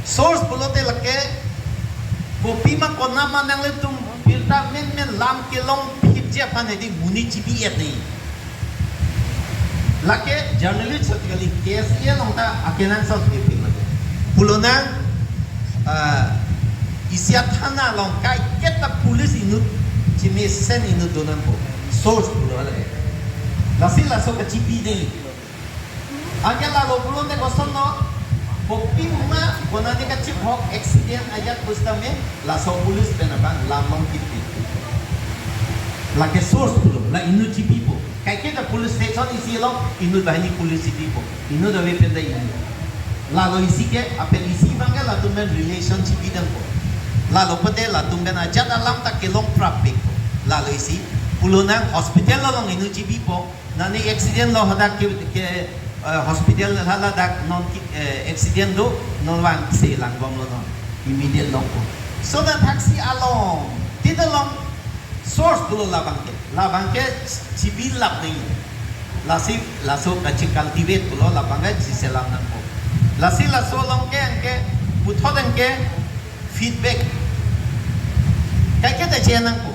source bulote lake kopi ma kona ma nang le tum pilta men lam kilong phipje phane di municipality et nei lake journalist satkali case ye longta kenangsot ke pulona isia thana long kai keta police inu chime sen inu donan ko source bulo lake lasi laso ka chipi nei agela lo bulonde ko sonno kopi ma konani ka chip hok accident ayat pustame laso police penabang lamong kipi lake source bulo la inu chipi po kai keta police station isi lo inu bahini police city po inu da we penda inu lalu isi ke apel isi bangga la tumben relationship idan po lalu pede la tumben aja dalam tak kelong traffic lalu isi pulunang hospital lo long inu cibi po nani accident lo hadak ke hospital hala dak non accident do non wang se lang bom lo non immediate long po so the taxi along tidak long source pulo labang ke cibi lap ni lasi laso kacik cultivate pulo labang ke selam nang po lasi laso long ke angke putho angke feedback kai ke ta jenang ko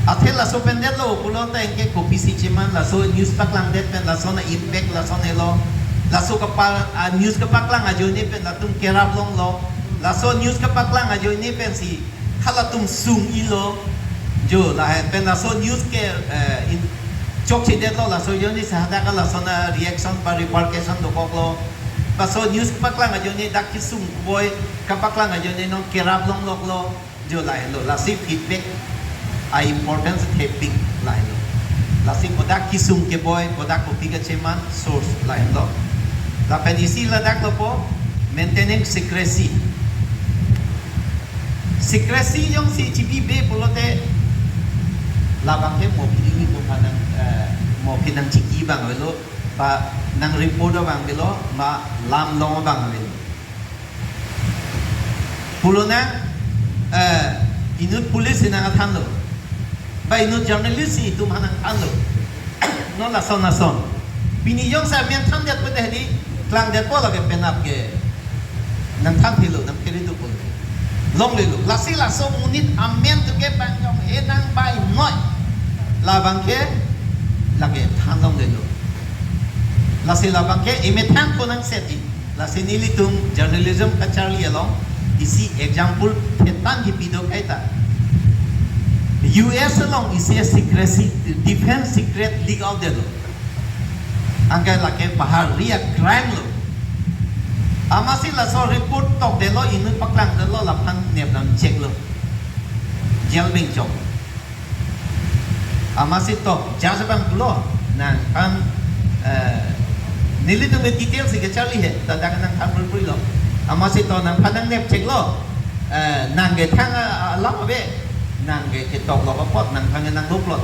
athel laso pendel lo pulon ta angke kopi si chiman laso news pak lang det pen laso na impact laso ne lo laso kapal news kapak lang ajo ni pen latum kerap long lo laso news kapak lang ajo ni pen si halatum sung ilo jo la pen laso news ke chok chide lo laso yoni sahada ka laso na reaction pa repercussion do koklo laso news kapaklang ajo ni dak kisung boy kapaklang ajo ni no kerap long lo jo la lo lasi feedback a importance taping la lo lasi podak kisung ke boy podak kopi ka cheman source la lo la penisi la dak lo po maintaining secrecy yung si chibi be polote labang ke mo pilih ko panang mo pinang chiki bang lo pa nang report bang bilo ma lam long bang bilo pulona inut police nang athan lo ba inut journalist itu manang athan lo no la son pini yong sa mian tham det pete di klang det po la ke penap ke nang tham thilo nang kiri tu pul long le lo lasi la so unit amen tu ke bang yong enang bai noi la bang ke la ke tham long le lo lasi la bang ke emethan ko nang seti lasi nilitung journalism ka charli along isi example petan ki pido kaita US along isi secrecy defense secret league out there lo angka la ke bahar ria crime lo amasi la so report tok de lo inu paklang de lo la phan nep lam check lo jail beng chok amasi tok jasabang lo nan pan nili tu details ke charli he ta dak nang tham pul lo amasi to nang phan nep check lo nang ge thang lo be nang ge ke tok lo ko pot nang phang nang lup lo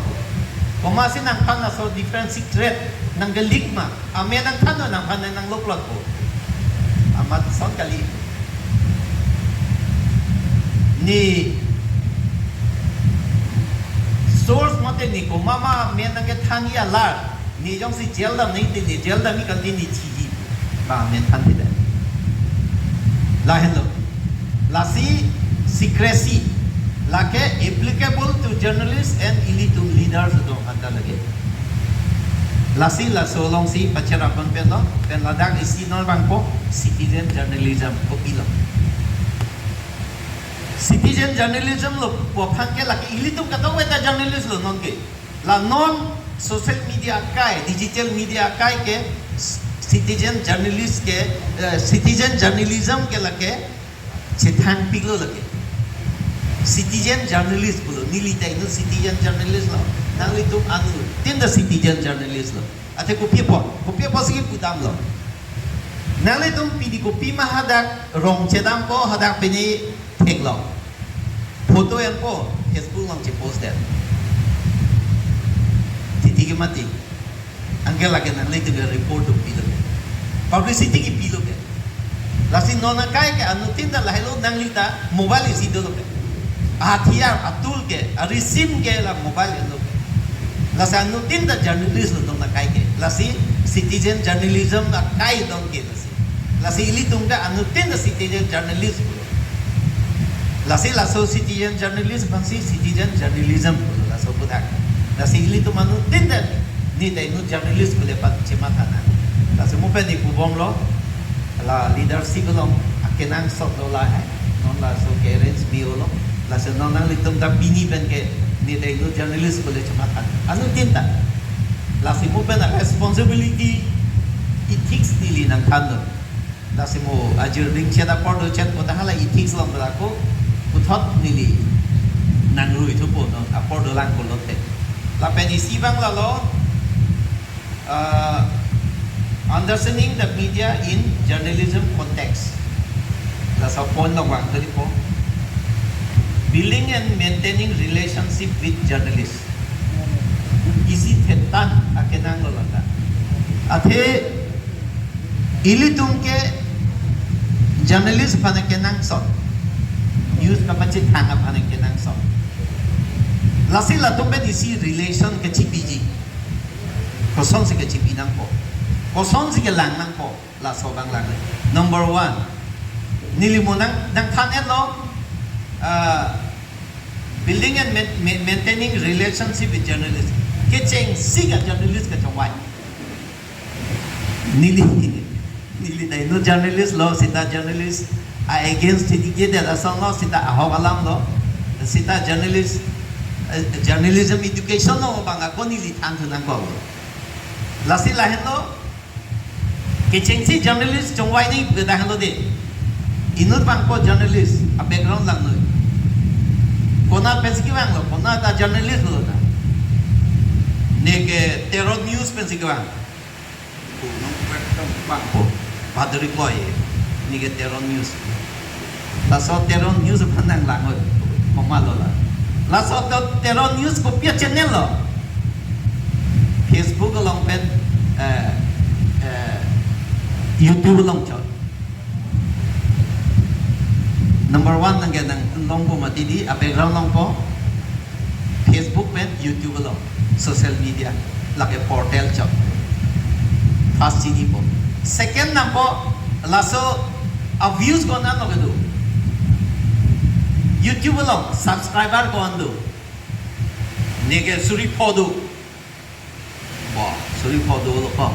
amasi nang phan la so different secret nang ge leak ma ame nang phan nang phan nang lup lo ko amat son kali ni source mate ni ko mama men nang ke thang ya la ni jong si jail dam ni ni jail dam ni kan ni chi ba men than ti da la hello la si secrecy la ke applicable to journalists and elite leaders do anda lage lasi la solong si pachara kon pelo pen ladak isi non bangko citizen journalism ko pilo citizen journalism lo po phangke la ke ilitum ka to weta journalist lo non ke la non social media kai digital media kai ke citizen journalist ke citizen journalism ke la ke chethang piglo lage citizen journalist bulo nilita ino citizen journalist lo nang litum anu tin the citizen journalist lo ate kopi po sigi putam lo nang litum pidi kopi ma hadak rong chedam po hadak pini thek lo photo yan po Facebook long che post that titi ke mati angkel lagi nang litum report do pilo publicity ki pilo ke lasi nona kai ke anu tin da lahelo nang lita mobile isi do lo ke hatiar atul ke receive ke la mobile lo lasi anu tin da journalist lo na kai ke lasi citizen journalism na kai don ke lasi Lasi ili tungka anu tin the citizen journalist pulo. Lasi laso citizen journalist bangsi citizen journalism pulo laso budak. Lasi ili tu manu tin the ni tay nu journalist pulo pat cimatana. Lasi mo pe ni kubong lo la leadership lo kenangsot lo la hai non la so parents mi lo la se non nang litum ta bini ben ke ni tay nu journalist pulo cimatana. Anu tin ta lasi mo pe na responsibility ethics nili nang kando. Lasi mo ajir ring cheta pordo chet ko ta hala ethics long la ko uthot nili nang rui thu po no a pordo lang ko lote la pen isi bang la lo understanding the media in journalism context la sa point la wang tadi po building and maintaining relationship with journalists isi thetan akenang lo la athe ili tumke journalist phane kenangsot news ka pachit thanga phane kenangsot lasi la tumbe disi relation ke chipiji koson se ke chipinang po koson se ke lang nang po la so bang lang number 1 nilimunang nang thanen lo building and maintaining relationship with journalists ke cheng siga journalist ka chawai nili dai no journalist lo sita journalist against the da song lo sita ahogalam lo sita journalist journalism education lo banga ko nili than thun ang ko lasi la hen lo ke chengsi journalist chongwai ni da hen lo de inut bang ko journalist a background lang no kona pensi bang lo kona ta journalist lo na ne ke terror news pensi bang ko no bang ko Padri koi ni ke teron news la so teron news phanang lang hoi mama lo la so teron news ko pia channel lo Facebook long pen YouTube long chot number 1 nang ke nang long ko mati di a background long ko Facebook pen YouTube long social media la ke portal chot fast chini po second number laso a views ko na no kedu YouTube lo subscriber ko ando nege suri podo wow suri podo lo ko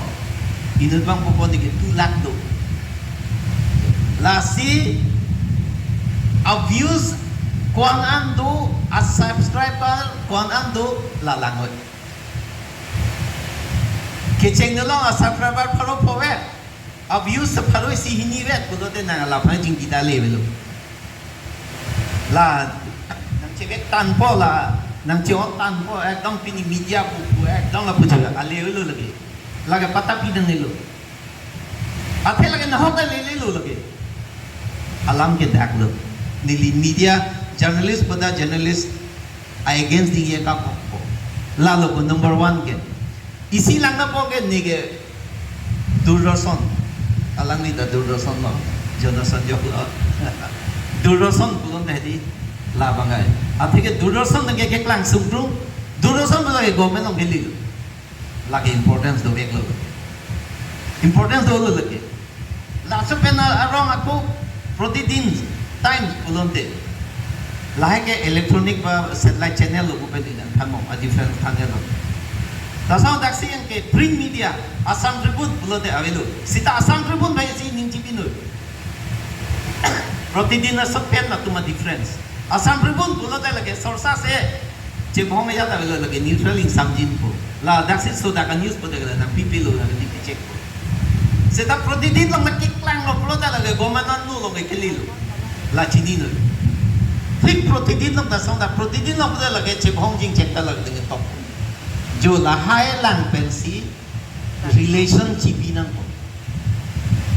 inut bang po nege 2 lakh do lasi a views ko ando a subscriber ko ando la langot kecheng no long a subscriber paro powe abuse pharo si hini vet ko te na la phang jing kita le belo la nang chebek tan po la nang cheo tan po ek dong pini media bu ek dong la puja ale lo lagi laga pata pi dang lo athe lagi na hoda le lo lagi alam ke dak lo nili media journalist pada journalist against the ye ka ko la lo number 1 ke isi lang na po ke nige durrason alang ni da durrason no jonathan jo durrason bulon hedi la bangai athike durrason nge ke klang sumtru durrason bola ke government no geli la ke importance do ek lo importance do lo lage la so pena arong ako protidin times bulon te la ke electronic ba satellite channel lo ko pe din thammo a different channel lo dasang daksi yang ke print media Assam Tribune belum ada avelo. Sita Assam Tribune bayi si ninci pinu. Protidin sepen lah cuma difference. Assam Tribune belum ada lagi. Sorsa se cebong aja tak avelo lagi neutral in samjin po. La daksi sudah kan news pada kalau nak pipi lo lagi dicek po. Sita Protidin lo nak kiklang lo belum ada lagi. Gomanan lo lagi keli lo. La cini lo. Fik Protidin lo dasang dah Protidin lo pada lagi cebong jing cek tak lagi dengan top. Jo lahai lang pensi relationship inang po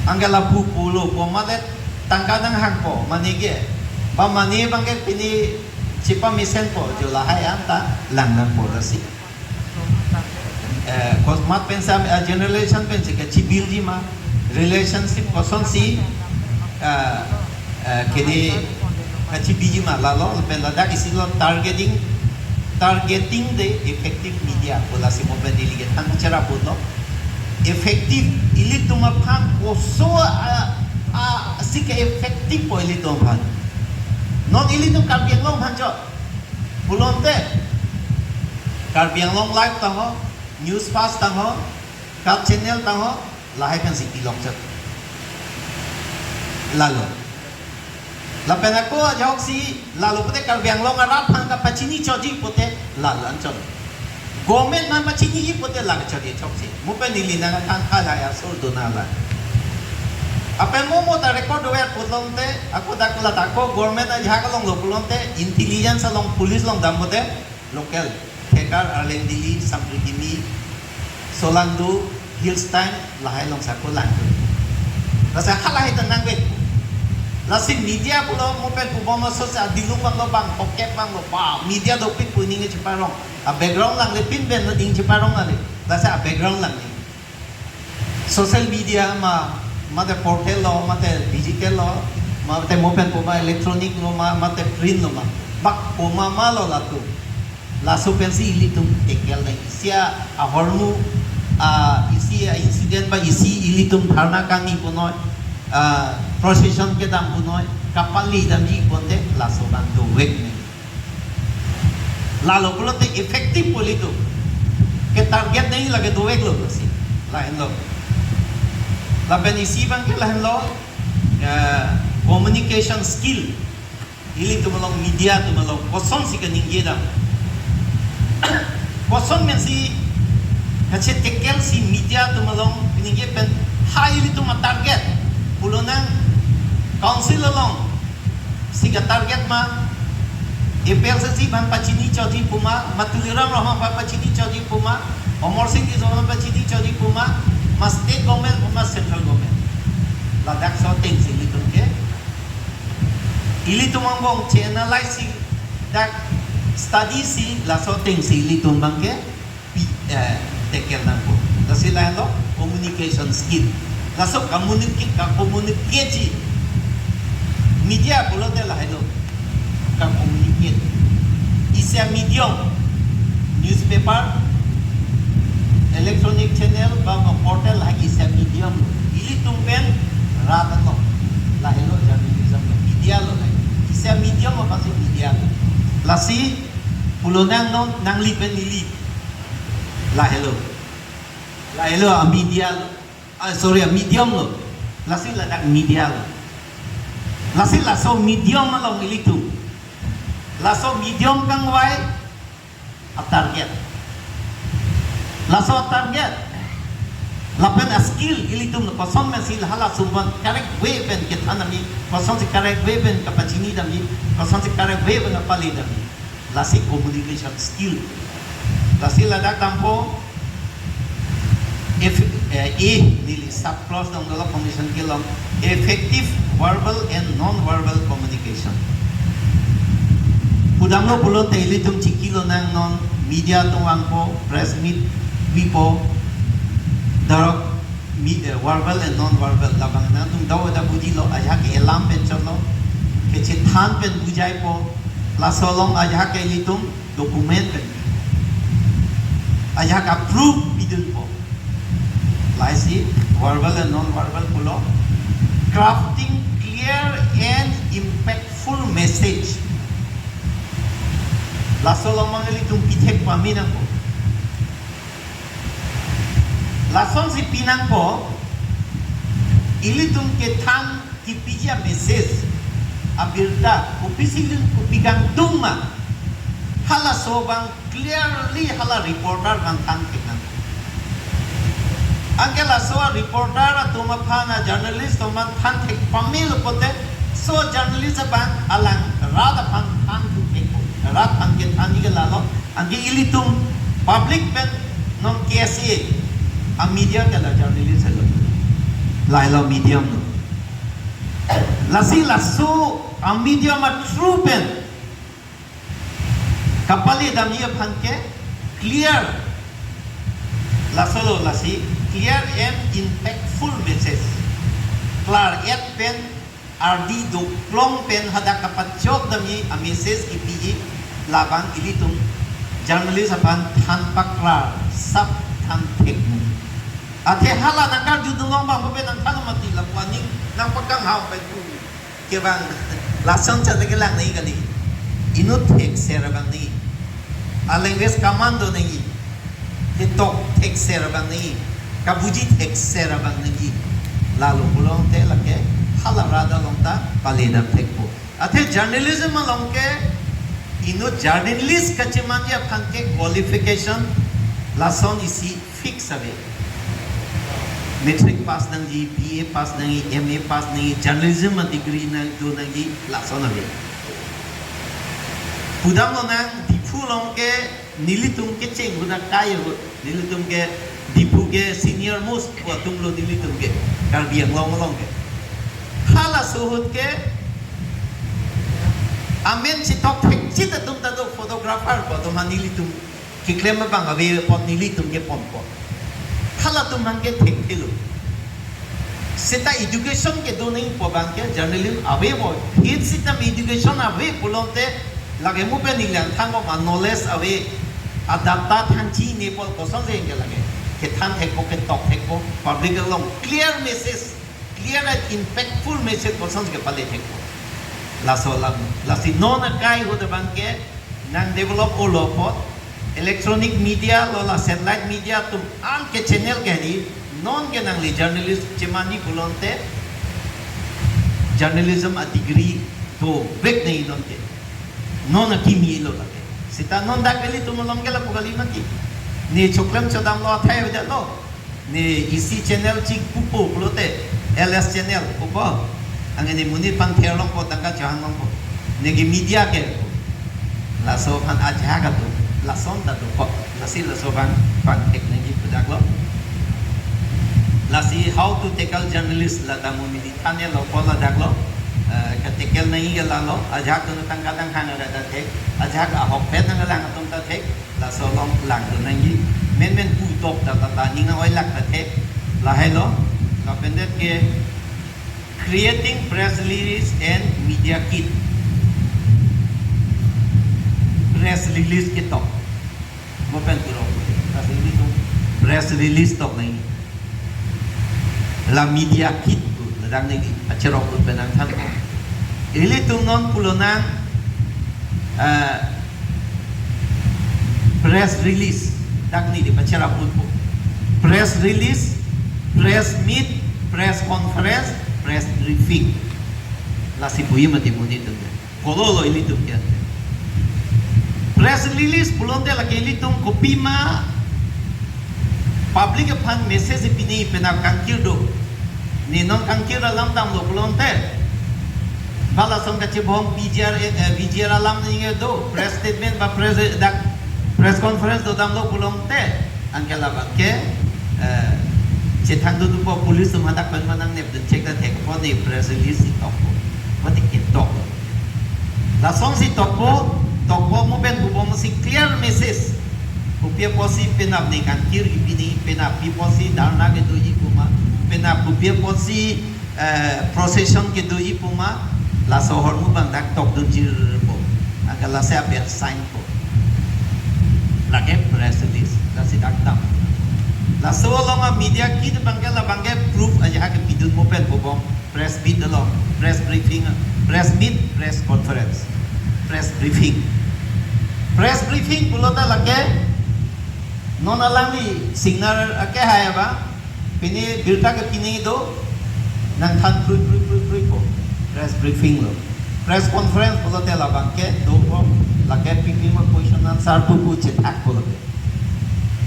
anggala bu pulo po malet tangkadang hang po manige ba mani bangke pini cipa misen po jo lahai anta lang nang po rasi kosmat pensa generation pensi ke cibil ji ma relationship koson si kede cibiji ma lalo pelada isilo targeting the effective media bola si mobile diliget ang cara po no effective ilit tumapang koso ke efektif po ili tong pan non ili tong Karbiang Long pan jo pulon te Karbiang Long live tang ho news fast tang ho kap channel tang ho lahai kan si ilok chat lalu lapen aku jawab si lalu pote Karbiang Long arat pan ka pachini choji pote lalan chon government man pachini pote lag chodi chok si mupen ili na kan khala ya sol donala apa mo ta record wer putlong te aku dakula tako government aja kalong lo pulong te intelligence along police long damote local Tekar Arlendili Sampritimi Solandu Hillstein lahai long sako landu rasa halai tenang bet lasi media pulo mo pen pubomo so sa dilung bang lo bang pokep bang lo pa media dopik puning ceparong a background lang le pin ben no ding ceparong ale rasa a background lang ni social media mate portal lo mate digital lo mate mopen puma electronic lo mate print lo bak puma malo latu laso pensi ilitum tekel na isia a hormu isi incident ba isi ilitum dharna kangi punoy procession ke dam punoy kapali dam ji ponte laso ban do wek ne lalo pulote effective polito ke target nahi lage do wek lo si lain lo lapen isi bang ke lain lo communication skill ili tumalong media tumalong koson si kaningye dam koson men si kache tekel si media tumalong kaningye pen high ili tuma target pulonang council along si ka target ma epel se si ban pachini chodi puma matuliram rahma pachini chodi puma omor singh is rahma pachini chodi puma mas state government puma central government ladak so ting si litum ke ili tumangong channelize si dak study si la so ting si litum bangke tekel nang po kasi la lo communication skill la so communicate media polo te la hello ka communicate isa medium newspaper electronic channel ba portal lagi isa medium ili tumpen rata no la hello journalism media lo isa medium apa sih media lasi pulonang non nang lipen ili la hello a media sorry a medium lo lasi la dak media lo lasi la so medium lo ili tu la so medium kang wai a target laso target lapen a skill ilitum ko som men sil hala subhan correct way ben ke thanami ko som si correct way ben kapachini dami ko som si correct way ben pali dami lasi communication skill lasi ladak tampo if nili sub clause dong dolo condition kilom effective verbal and non verbal communication pudamlo pulo te ilitum chikilo nang non media tong po press meet people darok verbal and non verbal labang na tung daw da budilo aja ke elam pen cholo ke chithan pen bujai po lasolong aja ke litung dokumen pen aja ka proof bidun po laisi verbal and non verbal pulo crafting clear and impactful message lasolong mangelitung pitek paminang po lason si pinang po ilitum ke than tipija message abirda upisilin upigang tuma hala sobang clearly hala reporter kan than pinang angela so reporter tuma phana journalist tuma than tek pamil pote so journalist bang alang rada phan than tu ke rat phan ke than ni lalo angi ilitum public pen non KSA a media kala journalist hello lailo medium no lasi lasso a medium a true pen kapali damia phanke clear lasolo lasi clear and impactful message klar yet pen RD do plong pen hada kapachok dami a message ipi labang ilitum journalist apan than paklar sub than tekmu ate hala nakar judulong bang mabe nang kanu mati la planning nang pagkang haw pa ke bang lason cha ke lang nei kali inut tek ser bang nei alenges commando nei ke tok tek ser bang nei kabuji tek ser bang nei lalu pulong te lake halarada longta paleda tekpo athe journalism longke inut journalist kachimanja phangke qualification lason isi fix ave metric pass nangi BA pass nangi MA pass nangi journalism degree na do nangi lason ave pudam nang dipu longke nilitum ke cheng budak kaya nilitum ke dipu ke senior most ko tumlo nilitum ke karbiang long ke hala suhut ke amen si tok thek si ta tum ta do photographer ko to manilitum ki klem bang ave pot nilitum ke pon ko hala tum man ke thek thilu sita education ke do nahi po bang ke journalism ave bo hit sitam education ave pulonte lage mu pe nilang thang ko knowledge ave adapta thanchi nepal ko song je lage ke than thek ko ke tok thek ko public long clear message clear and impactful message ko song ke pale thek ko lasi non kai ho de banke nang develop all of electronic media lola satellite media tum an ke channel ke ni non ke nang li journalist chemani bulonte journalism a degree to break nei don ke non ki mi lo la ke sita non da kali tum lom ke la pugali mati ni choklam chodam lo thai de lo ni isi channel chi pupo blote ls channel pupo angeni muni pan therlong ko tangka jahang ko negi media ke la so pan aja ka tu la son da tu ko la si la so pan technology pudak lo la si how to tackle journalist la da mu mili thane lo ko la dak lo ka tackle nahi ga la lo aja ko tangka tang khana da thek aja ka hok pet nang lang atom ta thek la so long lang tu nahi men pu top ta ni nga oi lak ta thek la hai lo ka pendet ke creating press release and media kit press release ke tok mo pen turo kasi dito press release tok nahi la media kit tu ladang ni achero ko penang than ko ili tum non pulonang press release dak ni di achera ko press release press meet press conference press briefing la si puyi mati muni tu kololo ili tu kya press release pulonte la keli tum kopi ma public fan message pini pena kankir do ni non kankir alam tam lo pulonte bala song ka chibom BGR alam ni do press statement ba press conference do dam lo pulonte angkela ba ke Cetang tu po polis tu madak pen manang ne cek da tek po ni press release si tok mati ke tok la song si tok po mo ben bu mo si clear message upia posi penap ni kan kir ibini penap pi posi darna ke do ji puma penap upia posi procession ke do ji puma la sohor mu bang dak tok do jir po agala se apia sign po la ke press release la si dak tam la so long media kit bangke la bangke proof aja ke bidun mopen bobong press meet lo press briefing press meet press conference press briefing pulota lake non alangi singer ake haya ba pini birta ke pini do nang than proof po press briefing lo press conference pulota la bangke do po lake pipi mo question answer pu chet ak pulota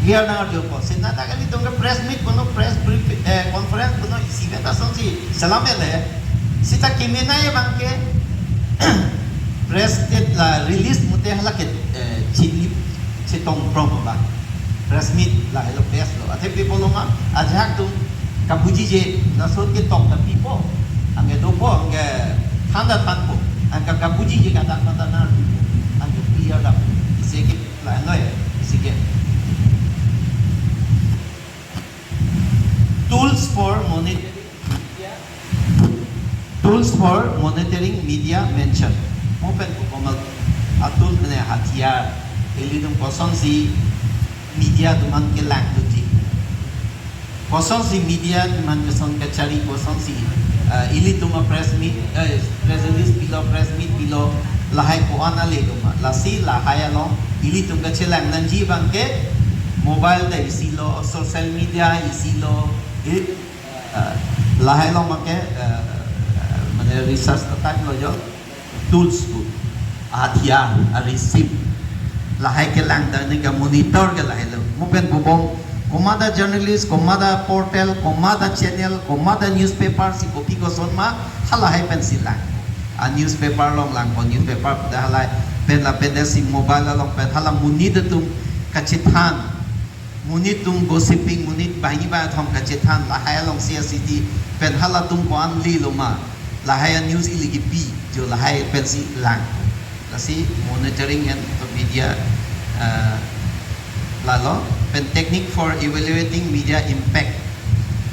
Lihat nangar dia po. Senata kali tunggu press meet, kono press brief conference, kono isi kata sonsi salam ya le. Sita kimena ya bangke press la release mute halak chili chitong promo ba. Press meet la hello press lo. Ate people lo ma ajak tu kabuji je nasot ke tok ta people. Angge do po angge handa tan po. Angka kabuji je kata kata nar. Angge biar da isi ke la no ya isi ke tools for monitoring media mention mopen ko komal atul ne hatiar elidum kosong si media duman ke lang tuji kosong si media man kosong kacari kosong si ili tuma press meet press release bilo press meet bilo lahai ko ana le duma lasi lahai along ili tum kacelang nanji bangke mobile da isilo social media isilo lahai long bangke mana research attack lo jo tools tu atia receive lahai ke lang da ni ka monitor ke lahai lo mupen bubong komada journalist komada portal komada channel komada newspaper si kopi ko sonma halahai pencil lang a newspaper long lang ko newspaper da halai pen la pen si mobile long pen hala munid tum kachithan munid tum gossiping munid bahi ba thom kachithan lahai long CCTV pen hala tum ko an li loma lahai news iligi pi jo lahai pen si lang kasi monitoring and media lalo pen technique for evaluating media impact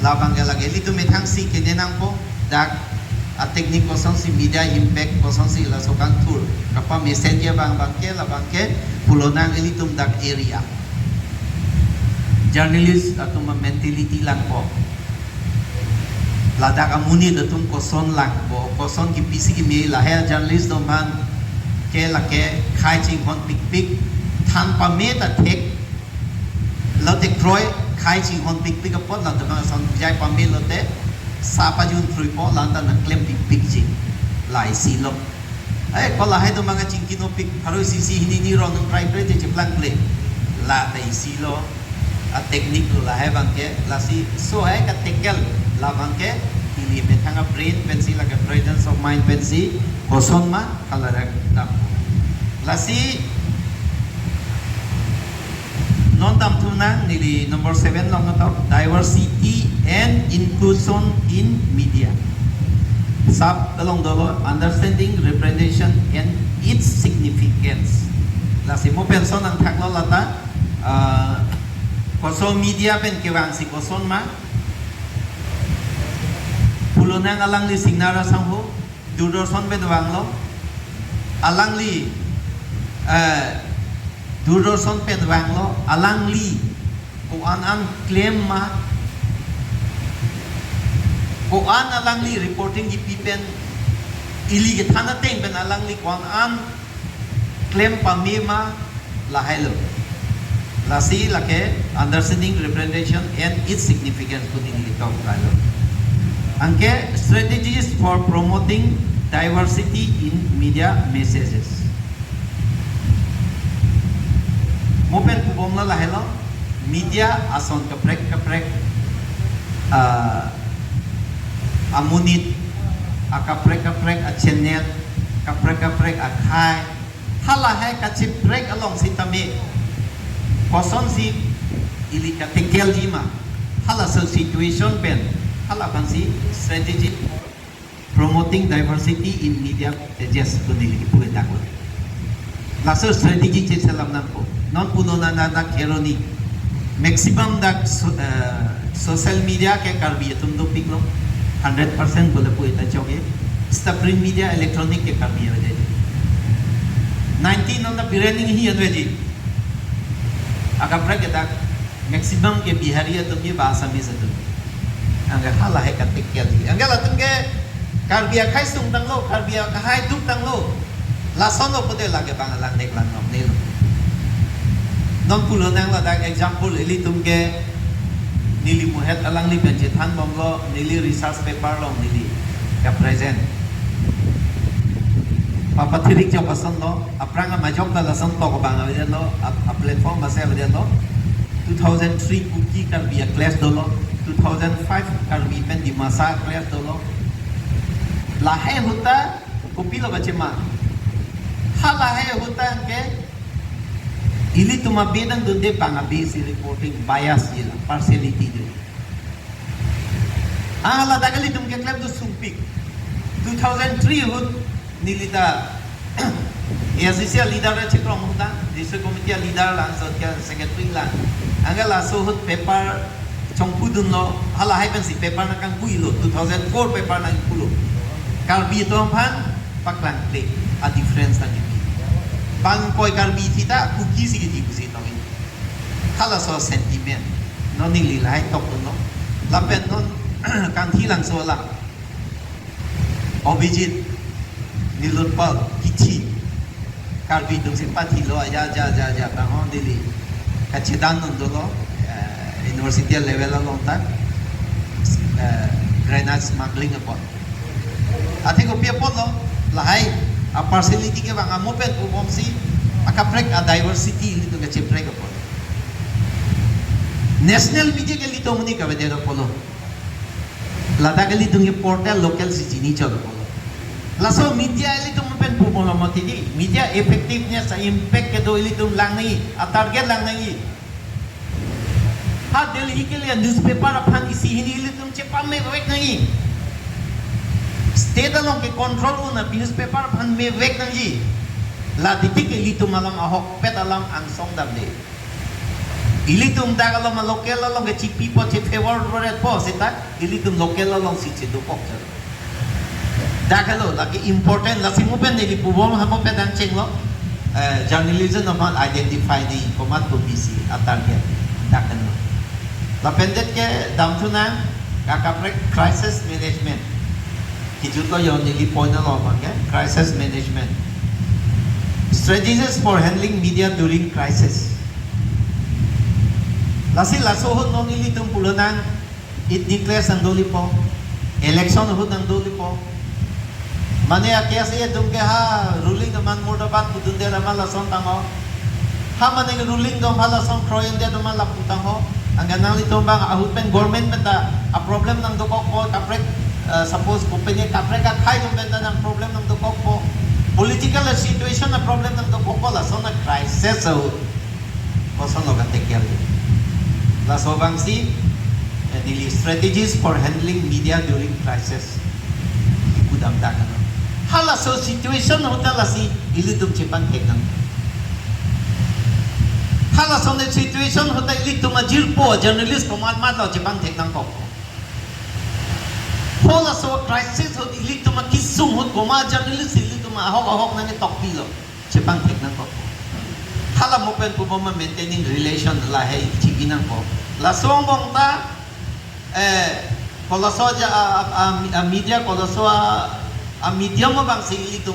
labang galage li tu methang si kenenang po dak a technique kosong si media impact kosong si la sokang tur kapa messenger bang bangke la bangke pulonang ili tum dak area journalist atau mentality lang po ladak amuni datum kosong lang po kosong ki pisi ki me la ha journalist do man ke la ke khai ching hon pik pik than pa me ta thek lo te kroi khai chi hon pik pik po la te ma son jai pa me lo te sa pa jun frui po la ta na klem pik pik chi lai si lo ai ko la hai to ma nga ching kino pik haroi si si hini ni ro nang try pre te plan play la tai si lo a technique la hai bang ke la si so hai ka tekel la bang ke ili me thanga brain pensi la ka presence of mind pensi koson ma kala rak dam la si non tam tu na nili number 7 long to diversity and inclusion in media sub along the understanding representation and its significance la si mo person ang thaklo lata koso media pen kewang si koson ma pulunang alang li singnara sangho durdorson pen wanglo alang li Durdorson pen wanglo alang li ko an claim ma ko an alang li reporting di pipen ili ke thana teng pen alang li ko an claim pa me ma la hello la si la ke understanding representation and its significance ko din li talk kalo angke strategies for promoting diversity in media messages mopen kubom na lahelo media ason kaprek amunit akaprek a channel kaprek a khai hala hai kachiprek along sitame koson si ili katekel jima hala so situation pen hala pansi strategy promoting diversity in media just kunili pueta ko la so strategy che salam nan po non puno na keroni maximum dak social media ke karbi tum do piklo 100% bole po ita choge sta print media electronic ke karbi je 19 on the branding hi anweji aga prake dak maximum ke bihariya tum ye bahasa mi satu anga hala he ka tikkel anga la tum ke karbi khai sung dang lo karbi khai duk dang lo la sono pode lage bangalang nek lang nom ne non pulo nang la dak example ili tumke nili muhet alang li benche than bonglo nili research paper long nili ka present papa thirik jo pason lo apranga majok la lason to ko bang ave lo a platform ma se ave lo 2003 kuki kar bia class dolo 2005 kar bi pen di masa class dolo la hai huta kopi lo bache ma hala hai huta ke ili tuma bedang dunde banga basic reporting bias jila partiality de ala dagali tum ke klab du sumpik 2003 hut nilita SCC leader ra chekrom huta district committee leader lang so kya secretary lang angala so hut paper chongpu dun lo hala hai ben si paper na kang kuilo 2004 paper na kulo karbi to phan paklang play a difference na bang koi karbi thita kuki sigi di kusi tong hala so sentiment no nili lai tok no lapen non kanthi lang so lang obijit nilun pal kichi karbi dung si pati lo ja bang dili kachidan non dolo university level long tak grenade smuggling apa ati ko pia pot lo lahai a partiality ke bang amopen ubom si akaprek a diversity lito ke cheprek apa national media ke lito muni ka bede polo lada ke lito ke portal local si jini cholo polo laso media lito mopen polo mati di media effectiveness sa impact ke do lito lang nai a target lang nai ha delhi ke liya newspaper aphan isi hini lito chepa me wek nai state along ke control na newspaper aphan me wek nai la diti ke lito malam ahok pet alam ansong dable ilitum dagalom local along ke chipi po che favor red po sita ilitum local along si che do pok dagalo lagi important la simupen ni pubom hamo pe dan chenglo journalism of identify the command to bc atarget dakano la pendet ke damtuna kakaprek crisis management kijuto yon ni point lo ke crisis management strategies for handling media during crisis lasi lasohon nong ilitum pulunan it declares ang doli po election hud ang doli po mane akia se dum ke ha ruling man modabat budun de ramal lason tango ha mane ruling dom hala son kroyen de dom la putang ho ang ganang ito bang ahut pen government meta a problem nang dokok po kaprek suppose company kaprek ka khai dom benda nang problem nang dokok po political situation na problem nang dokok po la son na crisis so koson lo ka take care la sobang si dili strategies for handling media during crisis ikudam dakan hala so situation hotel la si ilitum chepan tekang hala so ne situation hotel ilitum ajil po journalist command mat lo chepan tekang ko hala so crisis hot ilitum kisum hot goma journalist ilitum ahok na ni tokpi lo chepan tekang ko hala mo pen po maintaining relation la hai chiginang ko la songbong ta koloso ja a media koloso a medium bang si itum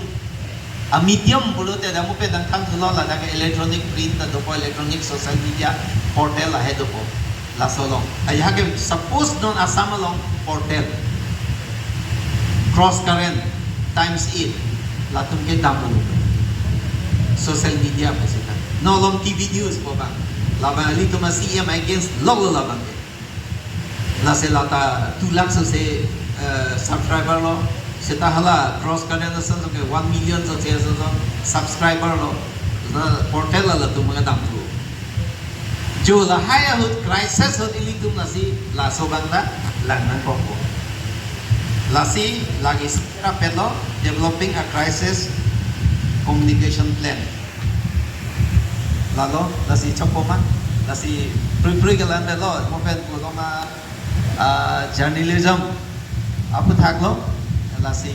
a medium bulote da mo pe dang tham lo la da electronic print da do electronic social media portal la head po la solong ay ha ke suppose non asam long portal cross current times it la tum ke damu social media po sita no long tv news po bang laban alito masiyam against logo laban la se lata 2 lakh se subscriber lo seta hala cross current na san ke 1 million so che so subscriber lo na portal la tu mga dam tu jo la haya hut crisis hut ilitum na si la so bangda lang nan ko la si lagi sira pelo developing a crisis communication plan lalo lasi chokoma lasi pri galan belo mopen ko ma journalism apu thaklo lasi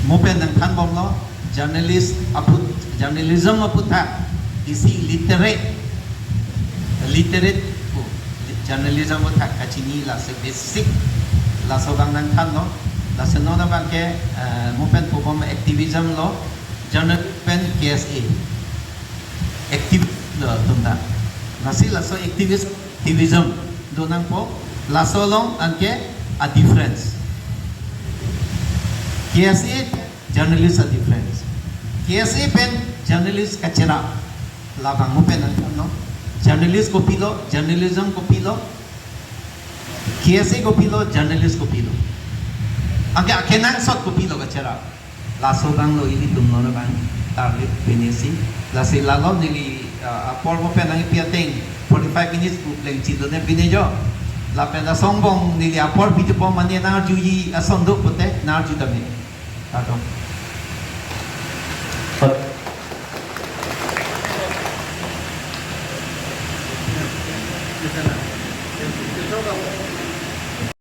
mopen nang than bom lo journalism apu thak isi literate journalism apu thak kachini lasi basic laso bang nang than lo lasi no na bang ke mopen ko bom activism lo journal pen KSA active tunda nasi laso activism donang po laso long anke a difference KSA journalist a difference KSA pen journalist kachera labang mo pen no journalist ko pilo journalism ko pilo KSA ko pilo journalist ko pilo anke kenangsot ko pilo kachera laso bang lo ini tum no bang target penisi lasi lalom nili por mo penang piateng 45 minutes ku pleng chilo ne pinejo la pena songbong nili apor pitu po mane na juyi asonduk pote na ju dame tato